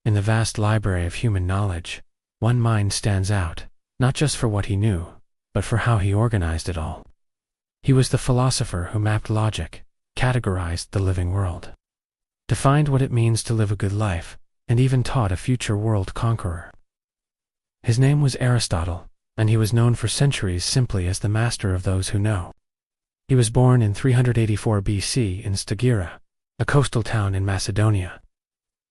In the vast library of human knowledge, one mind stands out, not just for what he knew, but for how he organized it all. He was the philosopher who mapped logic, categorized the living world, defined what it means to live a good life, and even taught a future world conqueror. His name was Aristotle, and he was known for centuries simply as the master of those who know. He was born in 384 BC in Stagira, a coastal town in Macedonia.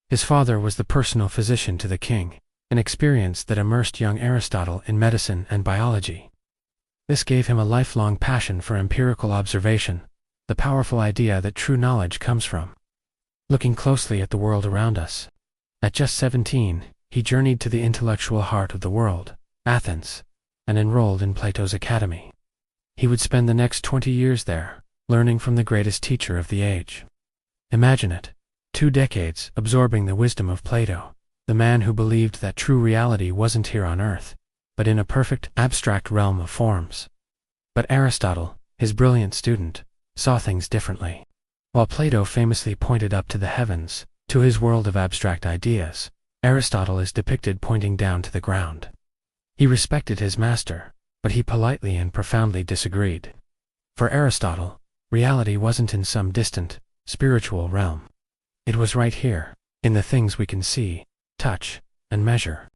His father was the personal physician to the king, an experience that immersed young Aristotle in medicine and biology. This gave him a lifelong passion for empirical observation, the powerful idea that true knowledge comes from looking closely at the world around us. At just 17, he journeyed to the intellectual heart of the world, Athens, and enrolled in Plato's academy. He would spend the next 20 years there, learning from the greatest teacher of the age. Imagine it, 2 decades absorbing the wisdom of Plato, the man who believed that true reality wasn't here on earth, but in a perfect, abstract realm of forms. But Aristotle, his brilliant student, saw things differently. While Plato famously pointed up to the heavens, to his world of abstract ideas, Aristotle is depicted pointing down to the ground. He respected his master, but he politely and profoundly disagreed. For Aristotle, reality wasn't in some distant, spiritual realm. It was right here, in the things we can see, touch, and measure.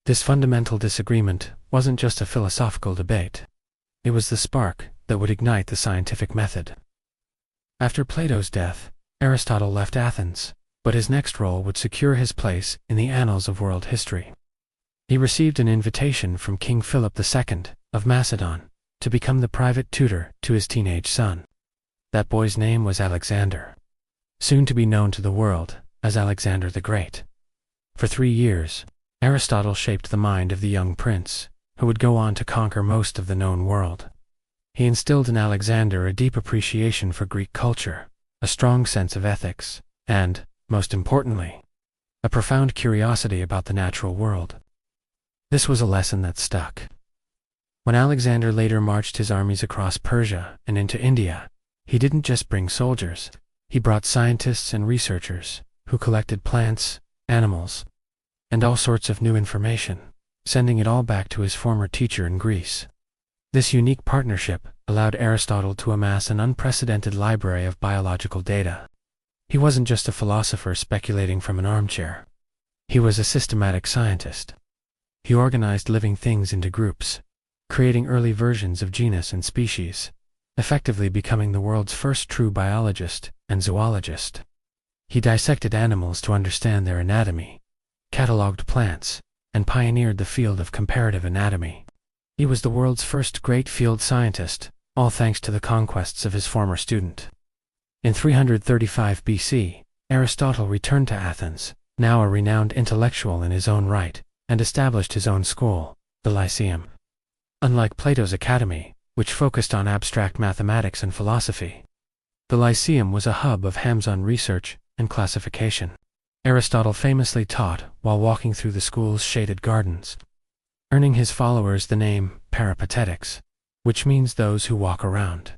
This fundamental disagreement wasn't just a philosophical debate. It was the spark that would ignite the scientific method. After Plato's death, Aristotle left Athens, but his next role would secure his place in the annals of world history. He received an invitation from King Philip II of Macedon to become the private tutor to his teenage son. That boy's name was Alexander, soon to be known to the world as Alexander the Great. For 3 years, Aristotle shaped the mind of the young prince, who would go on to conquer most of the known world. He instilled in Alexander a deep appreciation for Greek culture, a strong sense of ethics, and, most importantly, a profound curiosity about the natural world. This was a lesson that stuck. When Alexander later marched his armies across Persia and into India, he didn't just bring soldiers, he brought scientists and researchers who collected plants, animals, and all sorts of new information, sending it all back to his former teacher in Greece. This unique partnership allowed Aristotle to amass an unprecedented library of biological data. He wasn't just a philosopher speculating from an armchair. He was a systematic scientist. He organized living things into groups, creating early versions of genus and species, effectively becoming the world's first true biologist and zoologist. He dissected animals to understand their anatomy, catalogued plants, and pioneered the field of comparative anatomy. He was the world's first great field scientist, all thanks to the conquests of his former student. In 335 BC, Aristotle returned to Athens, now a renowned intellectual in his own right, and established his own school, the Lyceum. Unlike Plato's academy, which focused on abstract mathematics and philosophy, the Lyceum was a hub of hands-on research and classification. Aristotle famously taught while walking through the school's shaded gardens, earning his followers the name Poetics, which means those who walk around.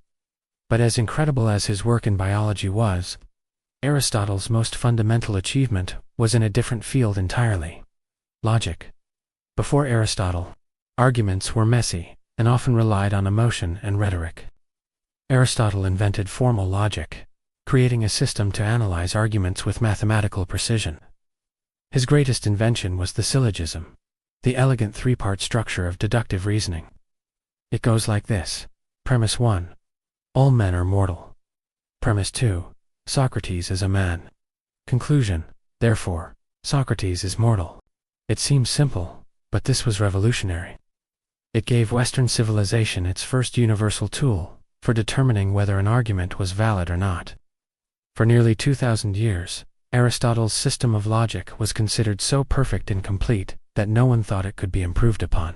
But as incredible as his work in biology was, Aristotle's most fundamental achievement was in a different field entirely: logic. Before Aristotle, arguments were messy and often relied on emotion and rhetoric. Aristotle invented formal logic, creating a system to analyze arguments with mathematical precision. His greatest invention was the syllogism, the elegant 3-part structure of deductive reasoning. It goes like this: Premise 1. All men are mortal. Premise 2. Socrates is a man. Conclusion. Therefore, Socrates is mortal. It seems simple, but this was revolutionary. It gave Western civilization its first universal tool for determining whether an argument was valid or not. For nearly 2,000 years, Aristotle's system of logic was considered so perfect and complete that no one thought it could be improved upon.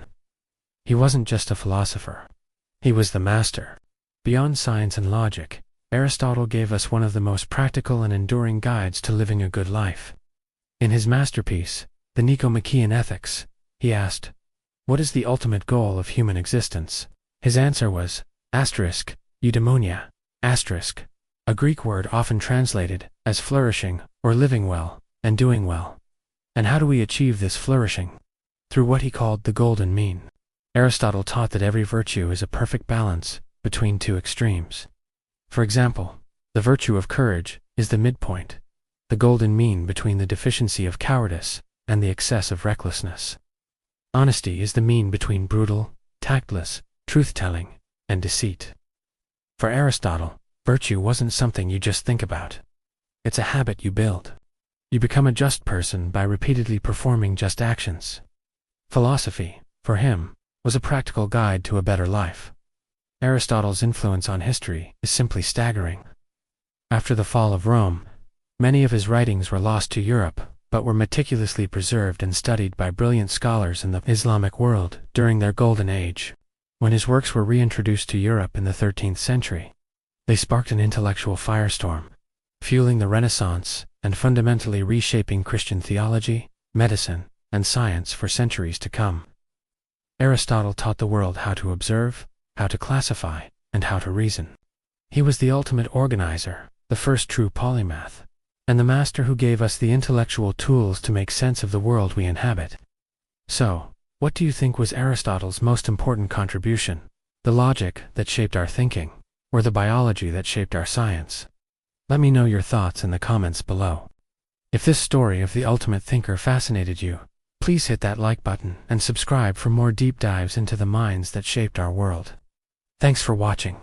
He wasn't just a philosopher. He was the master. Beyond science and logic, Aristotle gave us one of the most practical and enduring guides to living a good life. In his masterpiece, the Nicomachean Ethics, he asked, "What is the ultimate goal of human existence?" His answer was, eudaimonia, a Greek word often translated as flourishing or living well and doing well. And how do we achieve this flourishing? Through what he called the golden mean. Aristotle taught that every virtue is a perfect balance between two extremes. For example, the virtue of courage is the midpoint, the golden mean between the deficiency of cowardice and the excess of recklessness. Honesty is the mean between brutal, tactless, truth-telling, and deceit. For Aristotle, virtue wasn't something you just think about. It's a habit you build. You become a just person by repeatedly performing just actions. Philosophy, for him, was a practical guide to a better life. Aristotle's influence on history is simply staggering. After the fall of Rome, many of his writings were lost to Europe, but were meticulously preserved and studied by brilliant scholars in the Islamic world during their golden age. When his works were reintroduced to Europe in the 13th century, they sparked an intellectual firestorm, fueling the Renaissance and fundamentally reshaping Christian theology, medicine, and science for centuries to come. Aristotle taught the world how to observe, how to classify, and how to reason. He was the ultimate organizer, the first true polymath, and the master who gave us the intellectual tools to make sense of the world we inhabit. So, what do you think was Aristotle's most important contribution? The logic that shaped our thinking, or the biology that shaped our science? Let me know your thoughts in the comments below. If this story of the ultimate thinker fascinated you, please hit that like button and subscribe for more deep dives into the minds that shaped our world. Thanks for watching.